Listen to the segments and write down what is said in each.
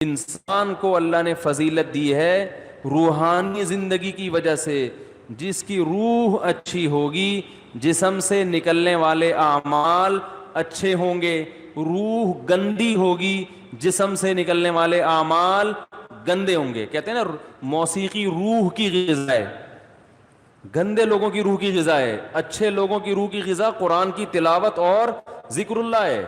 انسان کو اللہ نے فضیلت دی ہے روحانی زندگی کی وجہ سے. جس کی روح اچھی ہوگی جسم سے نکلنے والے اعمال اچھے ہوں گے. روح گندی ہوگی جسم سے نکلنے والے اعمال گندے ہوں گے. کہتے ہیں نا موسیقی روح کی غذا ہے, گندے لوگوں کی روح کی غذا ہے. اچھے لوگوں کی روح کی غذا قرآن کی تلاوت اور ذکر اللہ ہے.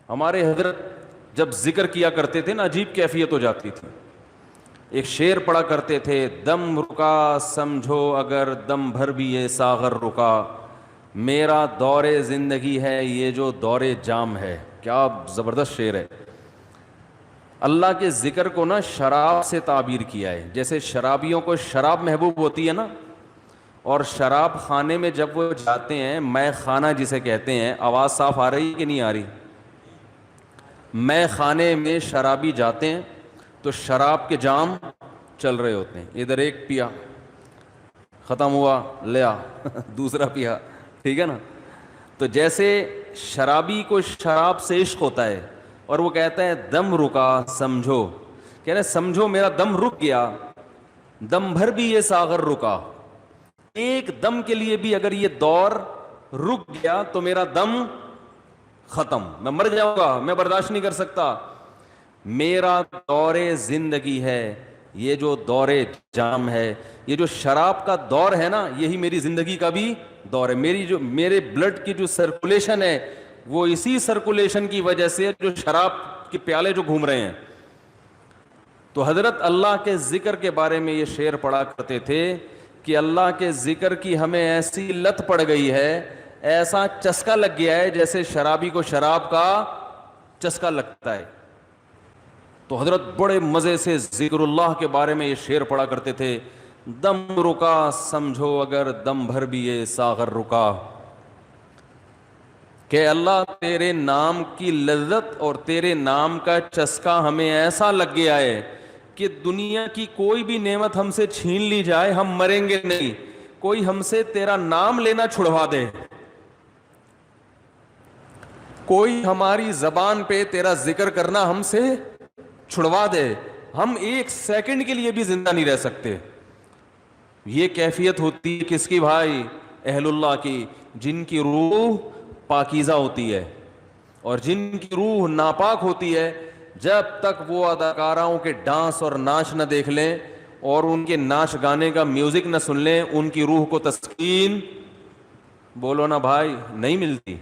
ہمارے حضرت جب ذکر کیا کرتے تھے نا عجیب کیفیت ہو جاتی تھی. ایک شعر پڑھا کرتے تھے, دم رکا سمجھو اگر دم بھر بھی یہ ساغر رکا, میرا دور زندگی ہے یہ جو دور جام ہے. کیا زبردست شعر ہے. اللہ کے ذکر کو نا شراب سے تعبیر کیا ہے. جیسے شرابیوں کو شراب محبوب ہوتی ہے نا, اور شراب خانے میں جب وہ جاتے ہیں, مے خانہ جسے کہتے ہیں, آواز صاف آ رہی کہ نہیں آ رہی؟ مے خانے میں شرابی جاتے ہیں تو شراب کے جام چل رہے ہوتے ہیں. ادھر ایک پیا, ختم ہوا, لیا دوسرا پیا, ٹھیک ہے نا. تو جیسے شرابی کو شراب سے عشق ہوتا ہے اور وہ کہتا ہے دم رکا سمجھو, کہہ رہے سمجھو میرا دم رک گیا, دم بھر بھی یہ ساغر رکا, ایک دم کے لیے بھی اگر یہ دور رک گیا تو میرا دم ختم, میں مر جاؤں گا, میں برداشت نہیں کر سکتا. میرا دور زندگی ہے یہ جو دور جام ہے, یہ جو شراب کا دور ہے نا یہی میری زندگی کا بھی دور ہے. میرے بلڈ کی جو سرکولیشن ہے وہ اسی سرکولیشن کی وجہ سے جو شراب کے پیالے جو گھوم رہے ہیں. تو حضرت اللہ کے ذکر کے بارے میں یہ شعر پڑھا کرتے تھے کہ اللہ کے ذکر کی ہمیں ایسی لت پڑ گئی ہے, ایسا چسکا لگ گیا ہے جیسے شرابی کو شراب کا چسکا لگتا ہے. تو حضرت بڑے مزے سے ذکر اللہ کے بارے میں یہ شعر پڑھا کرتے تھے, دم رکا سمجھو اگر دم بھر بھی یہ ساغر رکا, کہ اللہ تیرے نام کی لذت اور تیرے نام کا چسکا ہمیں ایسا لگ گیا ہے کہ دنیا کی کوئی بھی نعمت ہم سے چھین لی جائے ہم مریں گے نہیں. کوئی ہم سے تیرا نام لینا چھڑوا دے, کوئی ہماری زبان پہ تیرا ذکر کرنا ہم سے چھڑوا دے, ہم ایک سیکنڈ کے لیے بھی زندہ نہیں رہ سکتے. یہ کیفیت ہوتی ہے کس کی بھائی؟ اہل اللہ کی, جن کی روح پاکیزہ ہوتی ہے. اور جن کی روح ناپاک ہوتی ہے, جب تک وہ اداکاراؤں کے ڈانس اور ناچ نہ دیکھ لیں اور ان کے ناچ گانے کا میوزک نہ سن لیں, ان کی روح کو تسکین بولو نا بھائی نہیں ملتی.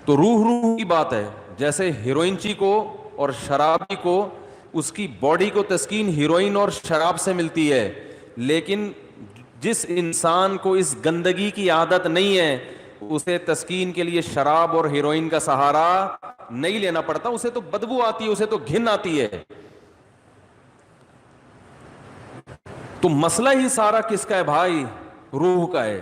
تو روح کی بات ہے. جیسے ہیروئنچی کو اور شرابی کو اس کی باڈی کو تسکین ہیروئن اور شراب سے ملتی ہے, لیکن جس انسان کو اس گندگی کی عادت نہیں ہے اسے تسکین کے لیے شراب اور ہیروئن کا سہارا نہیں لینا پڑتا. اسے تو بدبو آتی ہے, اسے تو گھن آتی ہے. تو مسئلہ ہی سارا کس کا ہے بھائی؟ روح کا ہے.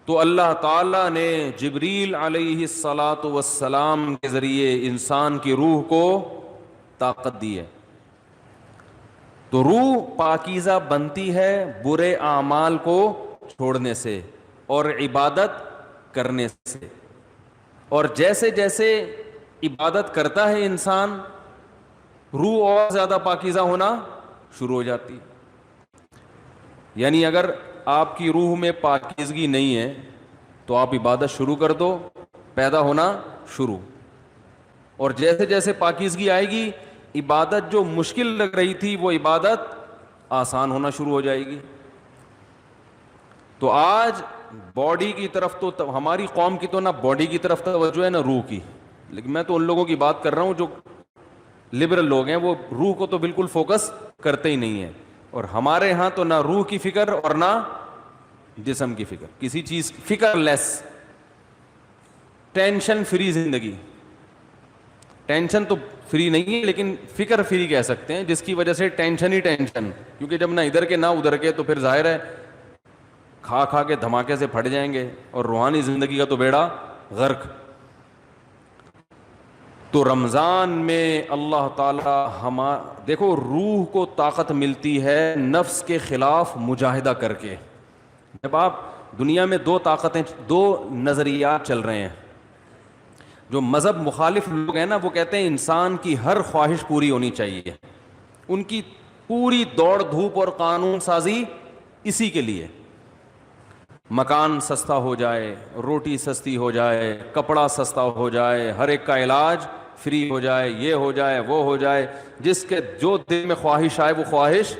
تو اللہ تعالیٰ نے جبریل علیہ الصلاۃ والسلام کے ذریعے انسان کی روح کو طاقت دی ہے. تو روح پاکیزہ بنتی ہے برے اعمال کو چھوڑنے سے اور عبادت کرنے سے. اور جیسے جیسے عبادت کرتا ہے انسان, روح اور زیادہ پاکیزہ ہونا شروع ہو جاتی. یعنی اگر آپ کی روح میں پاکیزگی نہیں ہے تو آپ عبادت شروع کر دو, پیدا ہونا شروع. اور جیسے جیسے پاکیزگی آئے گی, عبادت جو مشکل لگ رہی تھی وہ عبادت آسان ہونا شروع ہو جائے گی. تو آج باڈی کی طرف تو ہماری قوم کی تو نہ باڈی کی طرف توجہ ہے نہ روح کی, لیکن میں تو ان لوگوں کی بات کر رہا ہوں جو لبرل لوگ ہیں, وہ روح کو تو بالکل فوکس کرتے ہی نہیں ہیں. اور ہمارے ہاں تو نہ روح کی فکر اور نہ جسم کی فکر, کسی چیز فکر لیس, ٹینشن فری زندگی. ٹینشن تو فری نہیں ہے لیکن فکر فری کہہ سکتے ہیں, جس کی وجہ سے ٹینشن ہی ٹینشن, کیونکہ جب نہ ادھر کے نہ ادھر کے تو پھر ظاہر ہے کھا کھا کے دھماکے سے پھٹ جائیں گے, اور روحانی زندگی کا تو بیڑا غرق. تو رمضان میں اللہ تعالی دیکھو روح کو طاقت ملتی ہے نفس کے خلاف مجاہدہ کر کے. جب آپ دنیا میں دو طاقتیں, دو نظریات چل رہے ہیں, جو مذہب مخالف لوگ ہیں نا وہ کہتے ہیں انسان کی ہر خواہش پوری ہونی چاہیے. ان کی پوری دوڑ دھوپ اور قانون سازی اسی کے لیے. مکان سستا ہو جائے, روٹی سستی ہو جائے, کپڑا سستا ہو جائے, ہر ایک کا علاج فری ہو جائے, یہ ہو جائے وہ ہو جائے, جس کے جو دل میں خواہش آئے وہ خواہش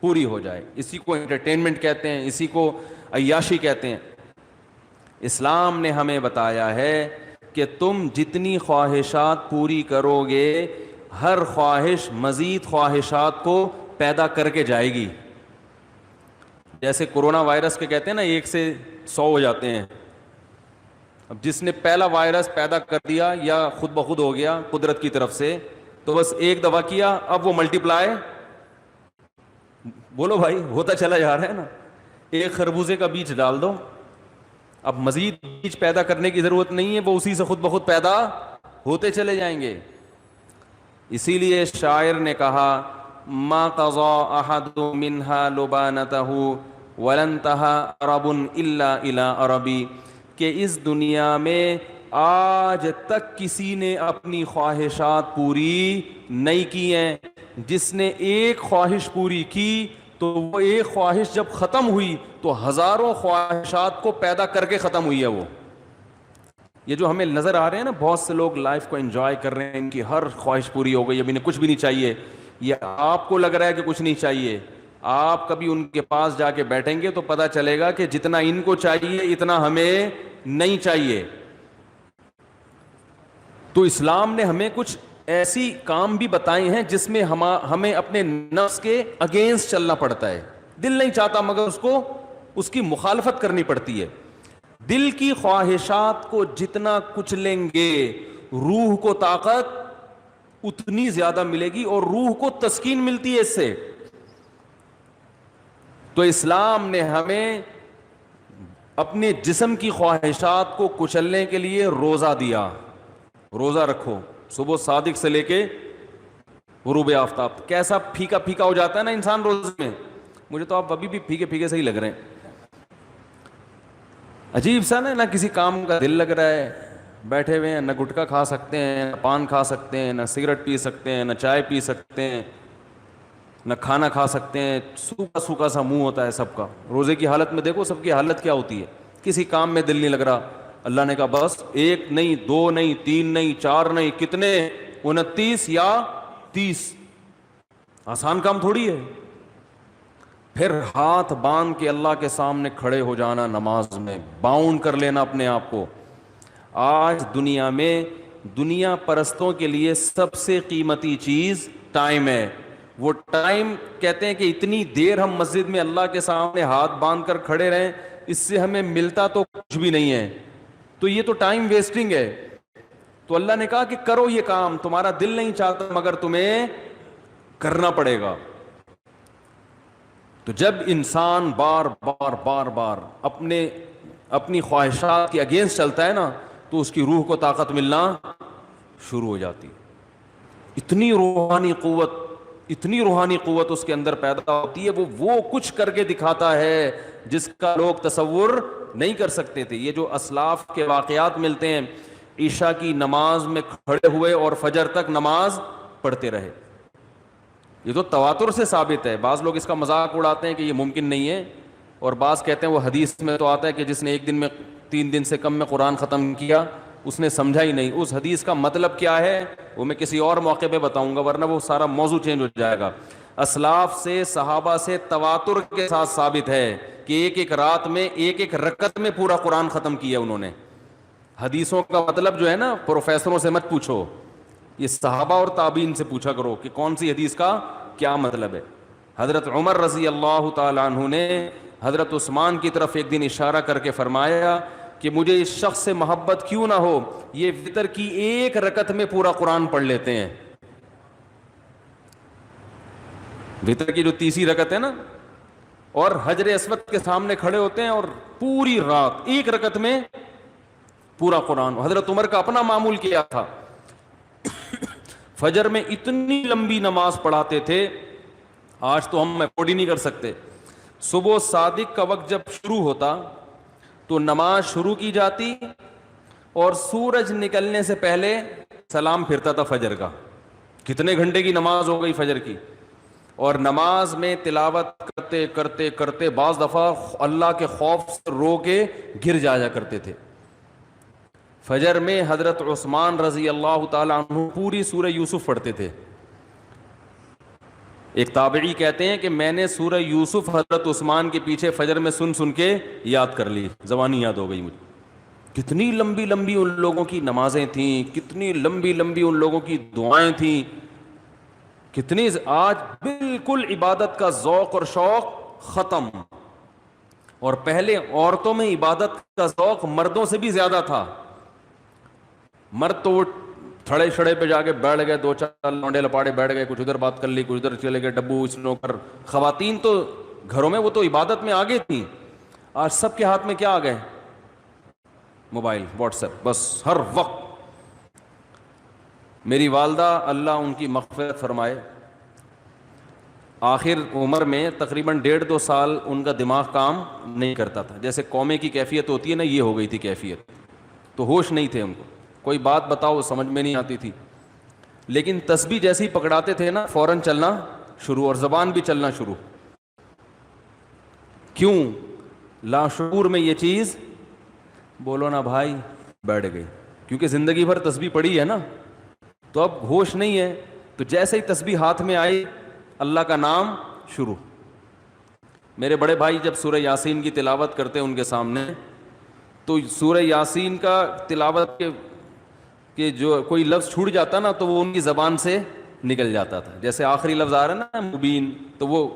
پوری ہو جائے. اسی کو انٹرٹینمنٹ کہتے ہیں, اسی کو عیاشی کہتے ہیں. اسلام نے ہمیں بتایا ہے کہ تم جتنی خواہشات پوری کرو گے ہر خواہش مزید خواہشات کو پیدا کر کے جائے گی. جیسے کورونا وائرس کے کہتے ہیں نا 1 سے 100 ہو جاتے ہیں. اب جس نے پہلا وائرس پیدا کر دیا یا خود بخود ہو گیا قدرت کی طرف سے, تو بس ایک دفعہ کیا, اب وہ ملٹیپلائی, بولو بھائی, ہوتا چلا جا رہا ہے نا. ایک خربوزے کا بیج ڈال دو, اب مزید بیج پیدا کرنے کی ضرورت نہیں ہے, وہ اسی سے خود بخود پیدا ہوتے چلے جائیں گے. اسی لیے شاعر نے کہا ما قضى احد منها لبانته ولن انتهى عرب الا الى عربی, کہ اس دنیا میں آج تک کسی نے اپنی خواہشات پوری نہیں کی ہیں. جس نے ایک خواہش پوری کی تو وہ ایک خواہش جب ختم ہوئی تو ہزاروں خواہشات کو پیدا کر کے ختم ہوئی ہے. وہ یہ جو ہمیں نظر آ رہے ہیں نا, بہت سے لوگ لائف کو انجوائے کر رہے ہیں, ان کی ہر خواہش پوری ہو گئی, ابھی انہیں کچھ بھی نہیں چاہیے. یہ آپ کو لگ رہا ہے کہ کچھ نہیں چاہیے, آپ کبھی ان کے پاس جا کے بیٹھیں گے تو پتہ چلے گا کہ جتنا ان کو چاہیے اتنا ہمیں نہیں چاہیے. تو اسلام نے ہمیں کچھ ایسی کام بھی بتائے ہیں جس میں ہمیں اپنے نفس کے اگینسٹ چلنا پڑتا ہے. دل نہیں چاہتا مگر اس کی مخالفت کرنی پڑتی ہے. دل کی خواہشات کو جتنا کچلیں گے روح کو طاقت اتنی زیادہ ملے گی, اور روح کو تسکین ملتی ہے اس سے. تو اسلام نے ہمیں اپنے جسم کی خواہشات کو کچلنے کے لیے روزہ دیا. روزہ رکھو, صبح صادق سے لے کے غروب آفتاب. کیسا پھیکا پھیکا ہو جاتا ہے نا انسان روزے میں, مجھے تو آپ ابھی بھی پھیکے پھیکے سے ہی لگ رہے ہیں. عجیب سا نا, نہ کسی کام کا دل لگ رہا ہے, بیٹھے ہوئے ہیں, نہ گٹکا کھا سکتے ہیں, نہ پان کھا سکتے ہیں, نہ سگریٹ پی سکتے ہیں, نہ چائے پی سکتے ہیں, نہ کھانا کھا سکتے ہیں. سوکھا سوکھا سا منہ ہوتا ہے سب کا. روزے کی حالت میں دیکھو سب کی حالت کیا ہوتی ہے. کسی کام میں دل نہیں لگ رہا. اللہ نے کہا بس 1 نہیں 2 نہیں 3 نہیں 4 نہیں, کتنے 29 یا 30. آسان کام تھوڑی ہے. پھر ہاتھ باندھ کے اللہ کے سامنے کھڑے ہو جانا, نماز میں باؤنڈ کر لینا اپنے آپ کو. آج دنیا میں دنیا پرستوں کے لیے سب سے قیمتی چیز ٹائم ہے. وہ ٹائم کہتے ہیں کہ اتنی دیر ہم مسجد میں اللہ کے سامنے ہاتھ باندھ کر کھڑے رہیں, اس سے ہمیں ملتا تو کچھ بھی نہیں ہے, تو یہ تو ٹائم ویسٹنگ ہے. تو اللہ نے کہا کہ کرو یہ کام, تمہارا دل نہیں چاہتا مگر تمہیں کرنا پڑے گا. تو جب انسان بار بار بار بار اپنی خواہشات کے اگینسٹ چلتا ہے نا, تو اس کی روح کو طاقت ملنا شروع ہو جاتی. اتنی روحانی قوت اس کے اندر پیدا ہوتی ہے, وہ کچھ کر کے دکھاتا ہے جس کا لوگ تصور نہیں کر سکتے تھے. یہ جو اسلاف کے واقعات ملتے ہیں, عشاء کی نماز میں کھڑے ہوئے اور فجر تک نماز پڑھتے رہے, یہ تو تواتر سے ثابت ہے. بعض لوگ اس کا مذاق اڑاتے ہیں کہ یہ ممکن نہیں ہے, اور بعض کہتے ہیں وہ حدیث میں تو آتا ہے کہ جس نے 1 دن میں 3 دن سے کم میں قرآن ختم کیا اس نے سمجھا ہی نہیں. اس حدیث کا مطلب کیا ہے وہ میں کسی اور موقع پہ بتاؤں گا, ورنہ وہ سارا موضوع چینج ہو جائے گا. اسلاف سے صحابہ سے تواتر کے ساتھ ثابت ہے کہ ایک رات میں ایک رکعت میں پورا قرآن ختم کیا انہوں نے. حدیثوں کا مطلب جو ہے نا پروفیسروں سے مت پوچھو, یہ صحابہ اور تابعین سے پوچھا کرو کہ کون سی حدیث کا کیا مطلب ہے. حضرت عمر رضی اللہ تعالیٰ عنہ نے حضرت عثمان کی طرف ایک دن اشارہ کر کے فرمایا کہ مجھے اس شخص سے محبت کیوں نہ ہو, یہ وتر کی 1 رکعت میں پورا قرآن پڑھ لیتے ہیں. وتر کی جو 30 رکعت ہے نا, اور حجر اسود کے سامنے کھڑے ہوتے ہیں اور پوری رات 1 رکعت میں پورا قرآن. حضرت عمر کا اپنا معمول کیا تھا, فجر میں اتنی لمبی نماز پڑھاتے تھے, آج تو ہم افورڈ ہی نہیں کر سکتے. صبح صادق کا وقت جب شروع ہوتا تو نماز شروع کی جاتی, اور سورج نکلنے سے پہلے سلام پھرتا تھا فجر کا. کتنے گھنٹے کی نماز ہو گئی فجر کی. اور نماز میں تلاوت کرتے کرتے کرتے بعض دفعہ اللہ کے خوف سے رو کے گر جایا کرتے تھے. فجر میں حضرت عثمان رضی اللہ تعالی عنہ پوری سورہ یوسف پڑھتے تھے. ایک تابعی کہتے ہیں کہ میں نے سورہ یوسف حضرت عثمان کے پیچھے فجر میں سن سن کے یاد کر لی, زبانی یاد ہو گئی مجھے. کتنی لمبی لمبی ان لوگوں کی نمازیں تھیں, کتنی لمبی لمبی ان لوگوں کی دعائیں تھیں, کتنی. آج بالکل عبادت کا ذوق اور شوق ختم. اور پہلے عورتوں میں عبادت کا ذوق مردوں سے بھی زیادہ تھا. مرد تو وہ تھڑے چھڑے پہ جا کے بیٹھ گئے, دو چار لونڈے لپاڑے بیٹھ گئے, کچھ ادھر بات کر لی, کچھ ادھر چلے گئے, ڈبو اسنوکر. خواتین تو گھروں میں وہ تو عبادت میں آگے تھیں. آج سب کے ہاتھ میں کیا آ گئے؟ موبائل, واٹس ایپ, بس ہر وقت. میری والدہ اللہ ان کی مغفرت فرمائے, آخر عمر میں تقریباً 1.5-2 سال ان کا دماغ کام نہیں کرتا تھا. جیسے قومے کی کیفیت ہوتی ہے نا, یہ ہو گئی تھی کیفیت. تو ہوش نہیں تھے ان کو, کوئی بات بتاؤ سمجھ میں نہیں آتی تھی. لیکن تسبیح جیسے ہی پکڑاتے تھے نا, فوراً چلنا شروع, اور زبان بھی چلنا شروع. کیوں؟ لاشعور میں یہ چیز, بولو نا بھائی, بیٹھ گئی. کیونکہ زندگی بھر تسبیح پڑھی ہے نا, تو اب ہوش نہیں ہے. تو جیسے ہی تسبیح ہاتھ میں آئی, اللہ کا نام شروع. میرے بڑے بھائی جب سورہ یاسین کی تلاوت کرتے ان کے سامنے, تو سورہ یاسین کا تلاوت کے جو کوئی لفظ چھوٹ جاتا نا, تو وہ ان کی زبان سے نکل جاتا تھا. جیسے آخری لفظ آ رہا ہے نا مبین, تو وہ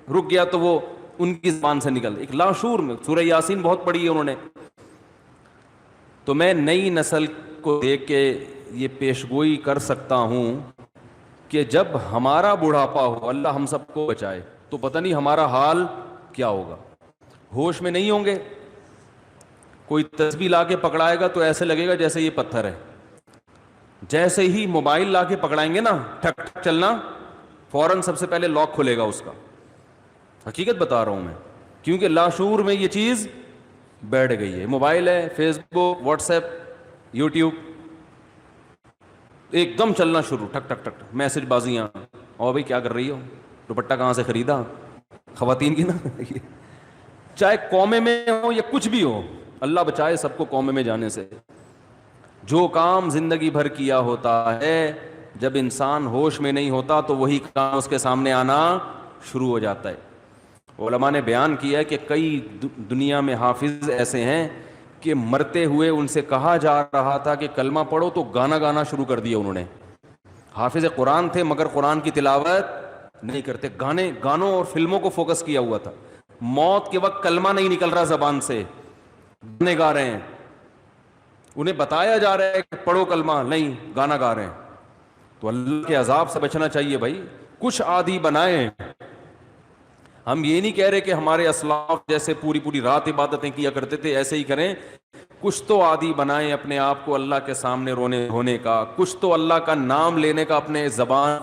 رک گیا تو وہ ان کی زبان سے نکل. ایک لاشعور میں سورہ یاسین بہت پڑھی ہے انہوں نے. تو میں نئی نسل کو دیکھ کے یہ پیشگوئی کر سکتا ہوں کہ جب ہمارا بڑھاپا ہو, اللہ ہم سب کو بچائے, تو پتہ نہیں ہمارا حال کیا ہوگا. ہوش میں نہیں ہوں گے. کوئی تسبیح لا کے پکڑائے گا تو ایسے لگے گا جیسے یہ پتھر ہے. جیسے ہی موبائل لا کے پکڑائیں گے نا, ٹھک ٹھک چلنا, فوراً سب سے پہلے لاک کھلے گا اس کا. حقیقت بتا رہا ہوں میں, کیونکہ لاشعور میں یہ چیز بیٹھ گئی ہے. موبائل ہے, فیس بک, واٹس ایپ, یوٹیوب, ایک دم چلنا شروع, ٹھک ٹھک ٹھک, میسج بازیاں. اور بھائی کیا کر رہی ہو, دوپٹہ کہاں سے خریدا, خواتین کی نا. چاہے قومے میں ہو یا کچھ بھی ہو, اللہ بچائے سب کو قومے میں جانے سے. جو کام زندگی بھر کیا ہوتا ہے, جب انسان ہوش میں نہیں ہوتا تو وہی کام اس کے سامنے آنا شروع ہو جاتا ہے. علماء نے بیان کیا ہے کہ کئی دنیا میں حافظ ایسے ہیں کہ مرتے ہوئے ان سے کہا جا رہا تھا کہ کلمہ پڑھو تو گانا گانا شروع کر دیا انہوں نے. حافظ قرآن تھے مگر قرآن کی تلاوت نہیں کرتے, گانوں اور فلموں کو فوکس کیا ہوا تھا. موت کے وقت کلمہ نہیں نکل رہا زبان سے, گانے گا رہے ہیں. انہیں بتایا جا رہا ہے کہ پڑھو کلمہ, نہیں, گانا گا رہے ہیں. تو اللہ کے عذاب سے بچنا چاہیے بھائی. کچھ عادی بنائیں. ہم یہ نہیں کہہ رہے کہ ہمارے اسلاف جیسے پوری پوری رات عبادتیں کیا کرتے تھے ایسے ہی کریں. کچھ تو عادی بنائیں اپنے آپ کو اللہ کے سامنے رونے دھونے کا, کچھ تو اللہ کا نام لینے کا اپنے زبان کو